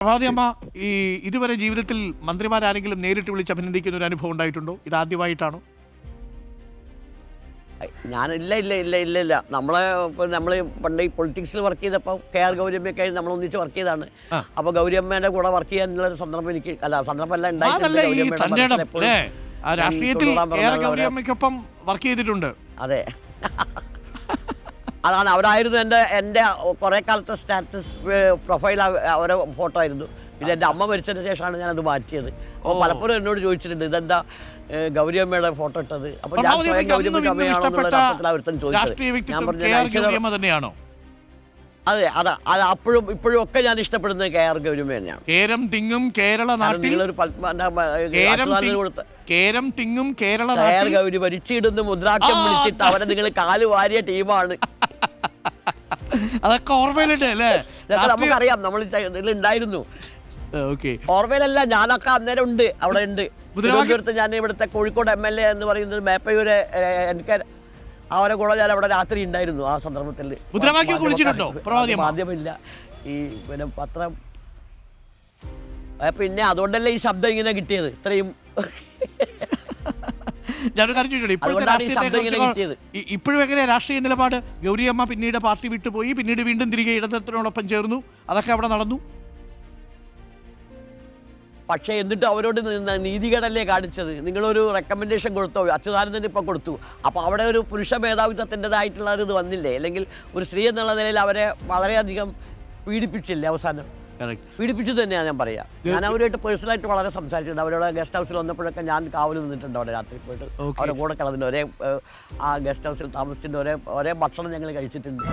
പ്രഭാതി അമ്മ, ഈ ഇതുവരെ ജീവിതത്തിൽ മന്ത്രിമാരാരെങ്കിലും നേരിട്ട് വിളിച്ച് അഭിനന്ദിക്കുന്ന ഒരു അനുഭവം ഉണ്ടായിട്ടുണ്ടോ? ഇതാദ്യമായിട്ടാണോ? ഞാനില്ല ഇല്ല ഇല്ല ഇല്ല ഇല്ല നമ്മളെ നമ്മൾ പണ്ട് ഈ പൊളിറ്റിക്സിൽ വർക്ക് ചെയ്തപ്പോൾ KR ഗൗരിയമ്മയൊക്കെ നമ്മൾ ഒന്നിച്ച് വർക്ക് ചെയ്താണ്. അപ്പോൾ ഗൗരിയമ്മേൻ്റെ കൂടെ വർക്ക് ചെയ്യാനുള്ളൊരു സന്ദർഭം എനിക്ക് സന്ദർഭമല്ല രാഷ്ട്രീയത്തിൽ ഗൗരിയമ്മയ്ക്കൊപ്പം വർക്ക് ചെയ്തിട്ടുണ്ട്. അതെ, അതാണ് അവരായിരുന്നു എൻ്റെ കുറേ കാലത്തെ സ്റ്റാറ്റസ് പ്രൊഫൈൽ അവരെ ഫോട്ടോ ആയിരുന്നു. പിന്നെ എൻ്റെ അമ്മ മരിച്ചതിന് ശേഷമാണ് ഞാനത് മാറ്റിയത്. അപ്പോൾ പലപ്പോഴും എന്നോട് ചോദിച്ചിട്ടുണ്ട് ഇതെന്താ ഗൗരിയമ്മയുടെ ഫോട്ടോ ഇട്ടത്. അപ്പോൾ ഞാൻ തന്നെയാണോ? അതെ, അത് അപ്പോഴും ഇപ്പോഴും ഒക്കെ ഞാൻ ഇഷ്ടപ്പെടുന്നത് KR ഗൗരിയമ്മ തന്നെയാണ്. കേരം തിങ്ങും കേരള നാട്ടിൽ KR ഗൗരി ഭരിച്ചിടുന്ന മുദ്രാക്കം വിളിച്ചിട്ട് അവരെ നിങ്ങൾ കാല് വാരിയ ടീമാണ്. അതൊക്കെ ഓർമ്മയിലുണ്ട് അല്ലേ? നമുക്കറിയാം, നമ്മൾ ഇതിലുണ്ടായിരുന്നു. ഓർമ്മയിലല്ല, ഞാനൊക്കെ അന്നേരം ഉണ്ട്, അവിടെ ഉണ്ട്. തിരുവനന്തപുരത്ത് ഞാൻ ഇവിടുത്തെ കോഴിക്കോട് MLA എന്ന് പറയുന്നത് മേപ്പയൂര് എനിക്ക് അവരെ കൂടെ ഞാൻ അവിടെ രാത്രി ഉണ്ടായിരുന്നു. ആ സന്ദർഭത്തിൽ മാധ്യമമില്ല, ഈ പിന്നെ പത്രം, പിന്നെ അതുകൊണ്ടല്ലേ ഈ ശബ്ദം ഇങ്ങനെ കിട്ടിയത്. ഇത്രയും ഇപ്പോഴും എങ്ങനെയാ രാഷ്ട്രീയ നിലപാട്? ഗൗരിയമ്മ പിന്നീട് പാർട്ടി വിട്ടുപോയി, പിന്നീട് വീണ്ടും തിരികെ ഇടതുപക്ഷത്തിനോടൊപ്പം ചേർന്നു. അതൊക്കെ അവിടെ നടന്നു. പക്ഷേ എന്നിട്ട് അവരോട് നീതികേടല്ലേ കാണിച്ചത്? നിങ്ങളൊരു റെക്കമെൻഡേഷൻ കൊടുത്തോ? അച്യുതാനന്ദന് ഇപ്പം കൊടുത്തു. അപ്പോൾ അവിടെ ഒരു പുരുഷ മേധാവിത്വത്തിൻ്റെതായിട്ടുള്ള ഒരു ഇത് വന്നില്ലേ? അല്ലെങ്കിൽ ഒരു സ്ത്രീ എന്നുള്ള നിലയിൽ അവരെ വളരെയധികം പീഡിപ്പിച്ചില്ലേ? അവസാനം പീഡിപ്പിച്ചു തന്നെയാണ് ഞാൻ പറയാം. ഞാൻ അവരുമായിട്ട് പേഴ്സണലായിട്ട് വളരെ സംസാരിച്ചിട്ടുണ്ട്. അവരുടെ ഗസ്റ്റ് ഹൗസിൽ വന്നപ്പോഴൊക്കെ ഞാൻ കാവൽ നിന്നിട്ടുണ്ട്. അവിടെ രാത്രി പോയിട്ട് അവരുടെ കൂടെ കിടന്നിട്ട് ആ ഗസ്റ്റ് ഹൗസിൽ താമസിച്ചിട്ടുണ്ട്. ഒരേ ഭക്ഷണം ഞങ്ങൾ കഴിച്ചിട്ടുണ്ട്.